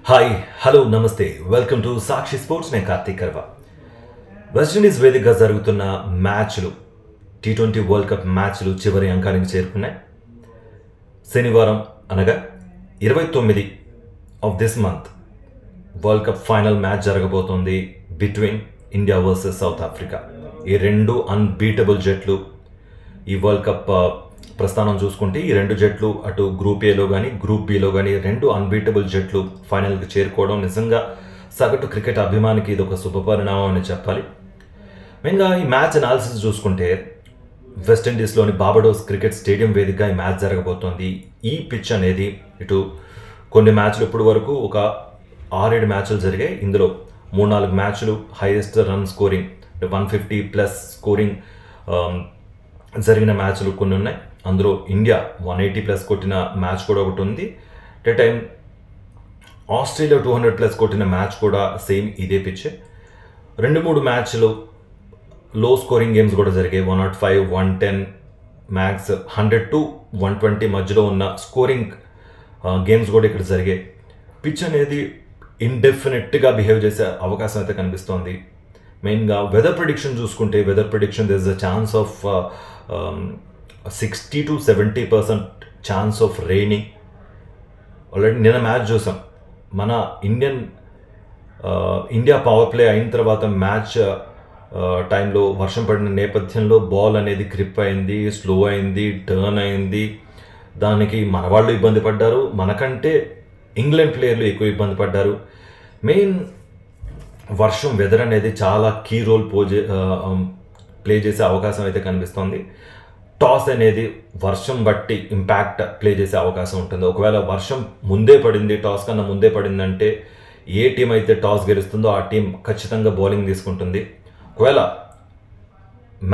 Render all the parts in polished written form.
Hi hello నమస్తే welcome to Sakshi sports. నేను Karthik కర్వ. West Indies వేదికగా జరుగుతున్న మ్యాచ్లు T20 వరల్డ్ కప్ మ్యాచ్లు చివరి అంకానికి చేరుకున్నాయి. శనివారం అనగా 29 of this month world cup final match జరగబోతోంది between India versus South Africa. ఈ రెండు అన్బీటబుల్ జట్లు ఈ వరల్డ్ కప్ ప్రస్థానం చూసుకుంటే ఈ రెండు జట్లు అటు గ్రూప్ ఏలో కానీ గ్రూప్ బిలో కానీ రెండు అన్బీటబుల్ జట్లు ఫైనల్కి చేరుకోవడం నిజంగా సగటు క్రికెట్ అభిమానికి ఇది ఒక శుభపరిణామం అని చెప్పాలి. మెయిన్గా ఈ మ్యాచ్ అనాలిసిస్ చూసుకుంటే వెస్టిండీస్లోని బార్బడోస్ క్రికెట్ స్టేడియం వేదికగా ఈ మ్యాచ్ జరగబోతోంది. ఈ పిచ్ అనేది ఇటు కొన్ని మ్యాచ్లు ఇప్పటి వరకు ఒక 6-7 మ్యాచ్లు జరిగాయి. ఇందులో 3-4 మ్యాచ్లు హైయెస్ట్ రన్ స్కోరింగ్ 150+ స్కోరింగ్ జరిగిన మ్యాచ్లు కొన్ని ఉన్నాయి. అందులో ఇండియా 180+ కొట్టిన మ్యాచ్ కూడా ఒకటి ఉంది. అట్ ఏ టైం ఆస్ట్రేలియా 200+ కొట్టిన మ్యాచ్ కూడా సేమ్ ఇదే పిచ్చే. 2-3 మ్యాచ్లు లో స్కోరింగ్ గేమ్స్ కూడా జరిగాయి. 105, 110 మ్యాక్స్ 100 to 120 మధ్యలో ఉన్న స్కోరింగ్ గేమ్స్ కూడా ఇక్కడ జరిగాయి. పిచ్ అనేది ఇండెఫినెట్గా బిహేవ్ చేసే అవకాశం అయితే కనిపిస్తోంది. మెయిన్గా వెదర్ ప్రిడిక్షన్ చూసుకుంటే weather prediction there is a chance of 60 to 70% chance of raining. Already నిన్న మ్యాచ్ చూసాం. మన ఇండియా పవర్ ప్లే అయిన తర్వాత మ్యాచ్ టైంలో వర్షం పడిన నేపథ్యంలో బాల్ అనేది గ్రిప్ అయింది, స్లో అయింది, టర్న్ అయింది. దానికి మన వాళ్ళు ఇబ్బంది పడ్డారు, మనకంటే ఇంగ్లాండ్ ప్లేయర్లు ఎక్కువ ఇబ్బంది పడ్డారు. మెయిన్ వర్షం వెదర్ అనేది చాలా కీ రోల్ ప్లే చేసే అవకాశం అయితే కనిపిస్తోంది. టాస్ అనేది వర్షం బట్టి ఇంపాక్ట్ ప్లే చేసే అవకాశం ఉంటుంది. ఒకవేళ వర్షం ముందే పడింది, టాస్ కన్నా ముందే పడిందంటే ఏ టీం అయితే టాస్ గెలుస్తుందో ఆ టీం ఖచ్చితంగా బౌలింగ్ తీసుకుంటుంది. ఒకవేళ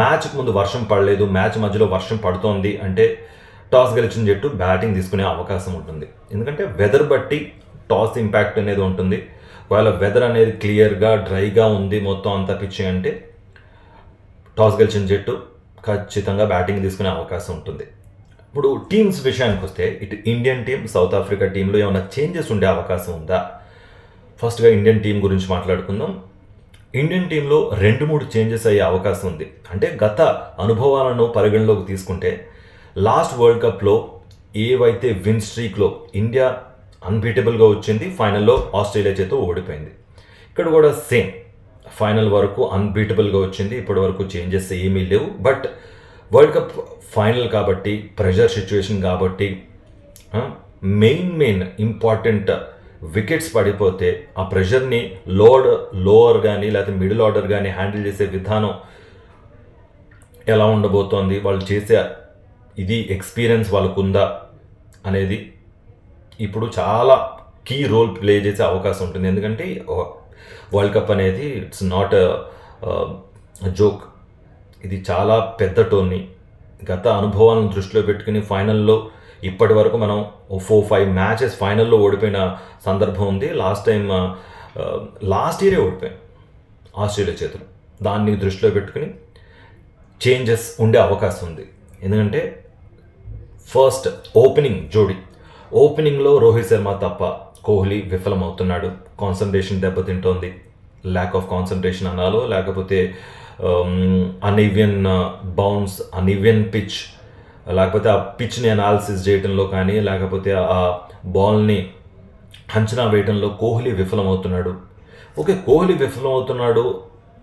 మ్యాచ్కి ముందు వర్షం పడలేదు, మ్యాచ్ మధ్యలో వర్షం పడుతోంది అంటే టాస్ గెలిచిన జట్టు బ్యాటింగ్ తీసుకునే అవకాశం ఉంటుంది. ఎందుకంటే వెదర్ బట్టి టాస్ ఇంపాక్ట్ అనేది ఉంటుంది. ఒకవేళ వెదర్ అనేది క్లియర్గా డ్రైగా ఉంది మొత్తం అంతా పిచ్చి అంటే టాస్ గెలిచిన జట్టు ఖచ్చితంగా బ్యాటింగ్ తీసుకునే అవకాశం ఉంటుంది. ఇప్పుడు టీమ్స్ విషయానికి వస్తే ఇటు ఇండియన్ టీం సౌత్ ఆఫ్రికా టీంలో ఏమైనా చేంజెస్ ఉండే అవకాశం ఉందా? ఫస్ట్గా ఇండియన్ టీం గురించి మాట్లాడుకుందాం. ఇండియన్ టీంలో 2-3 చేంజెస్ అయ్యే అవకాశం ఉంది. అంటే గత అనుభవాలను పరిగణలోకి తీసుకుంటే లాస్ట్ వరల్డ్ కప్లో ఏవైతే విన్ స్ట్రీక్లో ఇండియా అన్బీటబుల్గా వచ్చింది, ఫైనల్లో ఆస్ట్రేలియా చేత ఓడిపోయింది. ఇక్కడ కూడా సేమ్ ఫైనల్ వరకు అన్బీటబుల్గా వచ్చింది. ఇప్పటి వరకు చేంజెస్ ఏమీ లేవు. బట్ వరల్డ్ కప్ ఫైనల్ కాబట్టి, ప్రెషర్ సిచ్యువేషన్ కాబట్టి, మెయిన్ ఇంపార్టెంట్ వికెట్స్ పడిపోతే ఆ ప్రెషర్ని లోవర్ కానీ లేకపోతే మిడిల్ ఆర్డర్ కానీ హ్యాండిల్ చేసే విధానం ఎలా ఉండబోతోంది, వాళ్ళు చేసే ఇది ఎక్స్పీరియన్స్ వాళ్ళకు ఉందా అనేది ఇప్పుడు చాలా కీ రోల్ ప్లే చేసే అవకాశం ఉంటుంది. ఎందుకంటే వరల్డ్ కప్ అనేది ఇట్స్ నాట్ జోక్, ఇది చాలా పెద్ద టోర్నీ. గత అనుభవాలను దృష్టిలో పెట్టుకుని ఫైనల్లో ఇప్పటి వరకు మనం 4-5 మ్యాచెస్ ఫైనల్లో ఓడిపోయిన సందర్భం ఉంది. లాస్ట్ ఇయరే ఓడిపోయాం ఆస్ట్రేలియా చేతులు. దాన్ని దృష్టిలో పెట్టుకుని చేంజెస్ ఉండే అవకాశం ఉంది. ఎందుకంటే ఫస్ట్ ఓపెనింగ్లో రోహిత్ శర్మ తప్ప కోహ్లీ విఫలమవుతున్నాడు. కాన్సన్ట్రేషన్ దెబ్బతింటోంది. ల్యాక్ ఆఫ్ కాన్సన్ట్రేషన్ అనాలో లేకపోతే అన్ఈవెన్ బౌన్స్, అన్ఈవెన్ పిచ్, లేకపోతే ఆ పిచ్ని అనాలిసిస్ చేయడంలో కానీ లేకపోతే ఆ బాల్ని అంచనా వేయడంలో కోహ్లీ విఫలమవుతున్నాడు. ఓకే, కోహ్లీ విఫలమవుతున్నాడు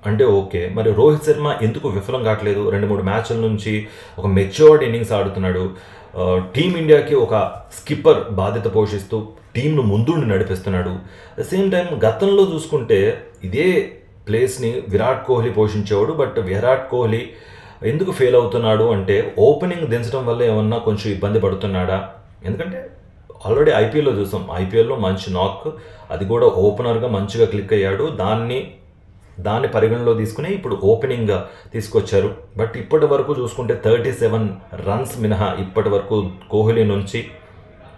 అంటే ఓకే, మరి రోహిత్ శర్మ ఎందుకు విఫలం కావట్లేదు? 2-3 మ్యాచ్ల నుంచి ఒక మెచ్యూర్డ్ ఇన్నింగ్స్ ఆడుతున్నాడు. టీమిండియాకి ఒక స్కిప్పర్ బాధ్యత పోషిస్తూ టీంను ముందుండి నడిపిస్తున్నాడు. అట్ ద సేమ్ టైం గతంలో చూసుకుంటే ఇదే ప్లేస్ని విరాట్ కోహ్లీ పోషించేవాడు. బట్ విరాట్ కోహ్లీ ఎందుకు ఫెయిల్ అవుతున్నాడు అంటే ఓపెనింగ్ దించడం వల్ల ఏమన్నా కొంచెం ఇబ్బంది పడుతున్నాడా? ఎందుకంటే ఆల్రెడీ ఐపీఎల్లో చూసాం, ఐపీఎల్లో మంచి నాక్, అది కూడా ఓపెనర్గా మంచిగా క్లిక్ అయ్యాడు. దాన్ని పరిగణలో తీసుకుని ఇప్పుడు ఓపెనింగ్ తీసుకొచ్చారు. బట్ ఇప్పటి వరకు చూసుకుంటే 37 రన్స్ మినహా ఇప్పటి వరకు కోహ్లీ నుంచి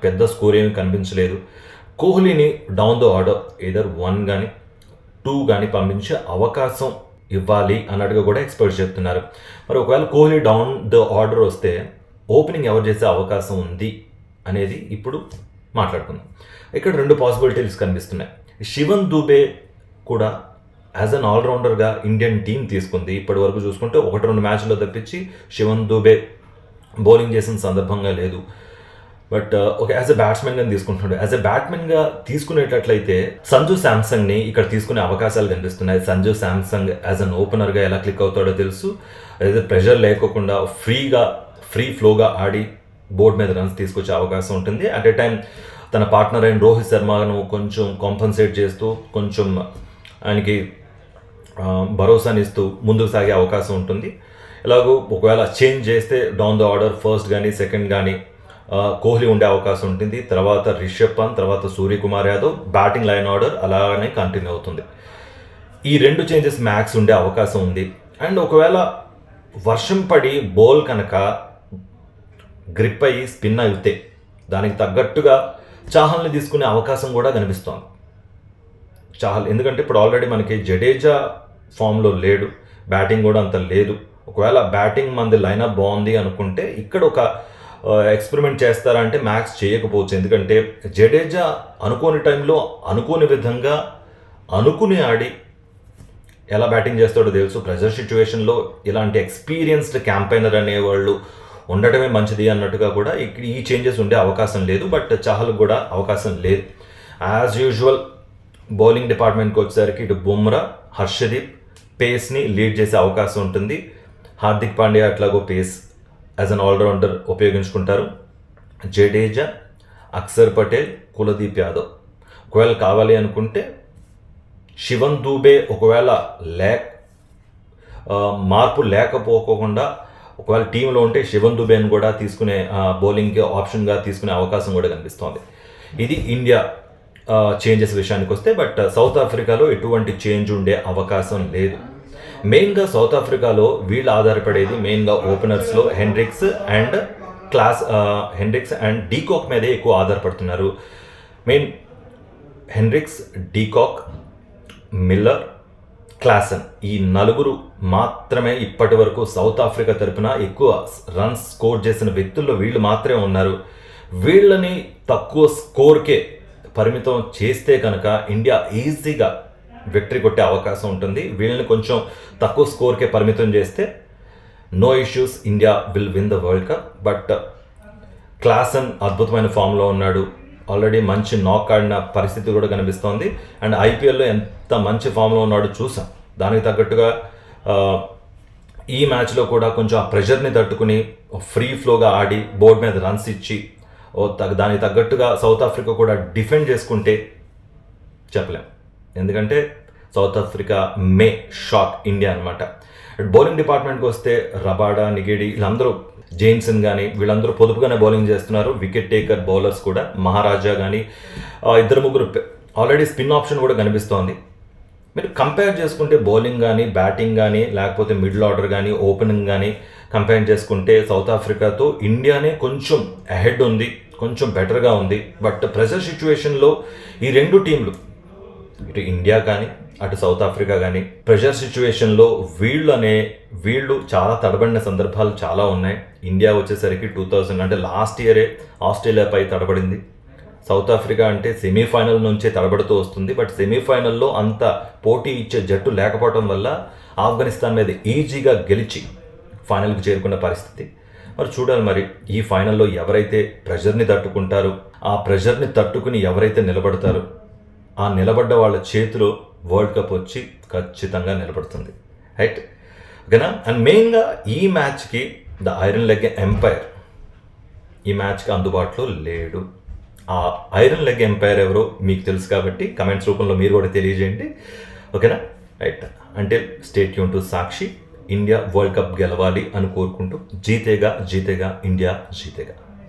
పెద్ద స్కోర్ ఏమీ కనిపించలేదు. కోహ్లీని డౌన్ ద ఆర్డర్ ఏదర్ 1 కానీ 2 కానీ పంపించే అవకాశం ఇవ్వాలి అన్నట్టుగా కూడా ఎక్స్పర్ట్స్ చెప్తున్నారు. మరి ఒకవేళ కోహ్లీ డౌన్ ద ఆర్డర్ వస్తే ఓపెనింగ్ ఎవరు చేసే అవకాశం ఉంది అనేది ఇప్పుడు మాట్లాడుకుందాం. ఇక్కడ 2 పాసిబిలిటీస్ కనిపిస్తున్నాయి. శివన్ దూబే కూడా యాజ్ అన్ ఆల్రౌండర్గా ఇండియన్ టీం తీసుకుంది. ఇప్పటి వరకు చూసుకుంటే 1-2 మ్యాచ్లో తప్పించి శివన్ దూబే బౌలింగ్ చేసిన సందర్భంగా లేదు. బట్ ఒక యాజ్ ఎ బ్యాట్స్మెన్గా తీసుకుంటున్నాడు. యాజ్ ఎ బ్యాట్మెన్గా తీసుకునేటట్లయితే సంజు శాంసంగ్ని ఇక్కడ తీసుకునే అవకాశాలు కనిపిస్తున్నాయి. సంజు శాంసంగ్ యాజ్ అన్ ఓపెనర్గా ఎలా క్లిక్ అవుతాడో తెలుసు. అదే ప్రెషర్ లేకోకుండా ఫ్రీ ఫ్లోగా ఆడి బోర్డు మీద రన్స్ తీసుకొచ్చే అవకాశం ఉంటుంది. అట్ ఏ టైం తన పార్ట్నర్ అయిన రోహిత్ శర్మను కొంచెం కాంపన్సేట్ చేస్తూ కొంచెం ఆయనకి భరోసానిస్తూ ముందుకు సాగే అవకాశం ఉంటుంది. ఇలాగూ ఒకవేళ చేంజ్ చేస్తే డౌన్ ద ఆర్డర్ ఫస్ట్ కానీ సెకండ్ కానీ కోహ్లీ ఉండే అవకాశం ఉంటుంది. తర్వాత రిషబ్ పంత్, తర్వాత Suryakumar Yadav, batting line order అలానే కంటిన్యూ అవుతుంది. ఈ 2 చేంజెస్ మ్యాక్స్ ఉండే అవకాశం ఉంది. అండ్ ఒకవేళ వర్షం పడి బౌల్ కనుక గ్రిప్ అయ్యి స్పిన్ అయితే దానికి తగ్గట్టుగా చాహల్ని తీసుకునే అవకాశం కూడా కనిపిస్తోంది. చాహల్ ఎందుకంటే ఇప్పుడు ఆల్రెడీ మనకి జడేజా ఫామ్లో లేడు, బ్యాటింగ్ కూడా అంత లేదు. ఒకవేళ బ్యాటింగ్ మంది లైనప్ బాగుంది అనుకుంటే ఇక్కడ ఒక ఎక్స్పెరిమెంట్ చేస్తారా అంటే మ్యాక్స్ చేయకపోవచ్చు. ఎందుకంటే జడేజా అనుకోని టైంలో అనుకోని విధంగా అనుకుని ఆడి ఎలా బ్యాటింగ్ చేస్తాడో తెలుసు. ప్రెజర్ సిచ్యువేషన్లో ఇలాంటి ఎక్స్పీరియన్స్డ్ క్యాంపైనర్ అనేవాళ్ళు ఉండటమే మంచిది అన్నట్టుగా కూడా ఈ చేంజెస్ ఉండే అవకాశం లేదు. బట్ చాహల్ కూడా అవకాశం లేదు. యాజ్ యూజువల్ బౌలింగ్ డిపార్ట్మెంట్కి వచ్చేసరికి ఇటు బుమ్రా, హర్షదీప్ పేస్ని లీడ్ చేసే అవకాశం ఉంటుంది. హార్దిక్ పాండ్యా అట్లాగో పేస్ యాజ్ అన్ ఆల్రౌండర్ ఉపయోగించుకుంటారు. జడేజా, అక్షర్ పటేల్, కులదీప్ యాదవ్. ఒకవేళ కావాలి అనుకుంటే శివన్ దూబే ఒకవేళ మార్పు లేకపోకుండా ఒకవేళ టీంలో ఉంటే శివన్ దుబేని కూడా తీసుకునే బౌలింగ్కి ఆప్షన్గా తీసుకునే అవకాశం కూడా కనిపిస్తోంది. ఇది ఇండియా చేంజెస్ విషయానికి వస్తే. బట్ సౌత్ ఆఫ్రికాలో ఎటువంటి చేంజ్ ఉండే అవకాశం లేదు. మెయిన్గా సౌత్ ఆఫ్రికాలో వీళ్ళు ఆధారపడేది మెయిన్గా ఓపెనర్స్లో హెండ్రిక్స్ అండ్ డీకాక్ మీదే ఎక్కువ ఆధారపడుతున్నారు. Main Hendricks, de Kock, Miller, Klaasen ఈ 4 మాత్రమే ఇప్పటి వరకు సౌత్ ఆఫ్రికా తరపున ఎక్కువ రన్స్ స్కోర్ చేసిన వ్యక్తుల్లో వీళ్ళు మాత్రమే ఉన్నారు. వీళ్ళని తక్కువ స్కోర్కే పరిమితం చేస్తే కనుక ఇండియా ఈజీగా విక్టరీ కొట్టే అవకాశం ఉంటుంది. వీళ్ళని కొంచెం తక్కువ స్కోర్కే పరిమితం చేస్తే no issues, India will win the world cup. But Klaasen అద్భుతమైన ఫామ్లో ఉన్నాడు. ఆల్రెడీ మంచి నాక్ ఆడిన పరిస్థితి కూడా కనిపిస్తోంది. అండ్ ఐపీఎల్లో ఎంత మంచి ఫామ్లో ఉన్నాడో చూసాం. దానికి తగ్గట్టుగా ఈ మ్యాచ్లో కూడా కొంచెం ఆ ప్రెషర్ని తట్టుకుని ఫ్రీ ఫ్లోగా ఆడి బోర్డు మీద రన్స్ ఇచ్చి దానికి తగ్గట్టుగా సౌత్ ఆఫ్రికా కూడా డిఫెండ్ చేసుకుంటే చెప్పలేం. ఎందుకంటే సౌత్ ఆఫ్రికా మే షాక్ ఇండియా అనమాట. బౌలింగ్ డిపార్ట్మెంట్కి వస్తే రబాడా, నిగేడి వీళ్ళందరూ, జేమ్సన్ కానీ వీళ్ళందరూ పొదుపుగానే బౌలింగ్ చేస్తున్నారు. వికెట్ టేకర్ బౌలర్స్ కూడా మహారాజా కానీ 2-3 ఆల్రెడీ స్పిన్ ఆప్షన్ కూడా కనిపిస్తోంది. మీరు కంపేర్ చేసుకుంటే బౌలింగ్ కానీ బ్యాటింగ్ కానీ లేకపోతే మిడిల్ ఆర్డర్ కానీ ఓపెనింగ్ కానీ కంపేర్ చేసుకుంటే సౌత్ ఆఫ్రికాతో ఇండియానే కొంచెం అహెడ్ ఉంది, కొంచెం బెటర్గా ఉంది. బట్ ప్రెజర్ సిచ్యువేషన్లో ఈ 2 టీంలు ఇటు ఇండియా కానీ అటు సౌత్ ఆఫ్రికా కానీ ప్రెషర్ సిచ్యువేషన్లో వీళ్ళు చాలా తడబడిన సందర్భాలు చాలా ఉన్నాయి. ఇండియా వచ్చేసరికి 2000 అంటే లాస్ట్ ఇయరే ఆస్ట్రేలియాపై తడబడింది. సౌత్ ఆఫ్రికా అంటే సెమీఫైనల్ నుంచే తడబడుతూ వస్తుంది. బట్ సెమీఫైనల్లో అంత పోటీ ఇచ్చే జట్టు లేకపోవడం వల్ల ఆఫ్ఘనిస్తాన్ మీద ఈజీగా గెలిచి ఫైనల్కి చేరుకున్న పరిస్థితి. మరి చూడాలి మరి ఈ ఫైనల్లో ఎవరైతే ప్రెషర్ని తట్టుకుంటారో, ఆ ప్రెషర్ని తట్టుకుని ఎవరైతే నిలబడతారో ఆ నిలబడ్డ వాళ్ళ చేతిలో వరల్డ్ కప్ వచ్చి ఖచ్చితంగా నిలబడుతుంది. రైట్ ఓకేనా. అండ్ మెయిన్గా ఈ మ్యాచ్కి ద ఐరన్ లెగ్ ఎంపైర్ ఈ మ్యాచ్కి అందుబాటులో లేడు. ఆ ఐరన్ లెగ్ ఎంపైర్ ఎవరో మీకు తెలుసు కాబట్టి కమెంట్స్ రూపంలో మీరు కూడా తెలియజేయండి. ఓకేనా. Right. Until stay tune to Sakshi. India world cup గెలవాలి అని కోరుకుంటూ జీతేగా ఇండియా జీతేగా.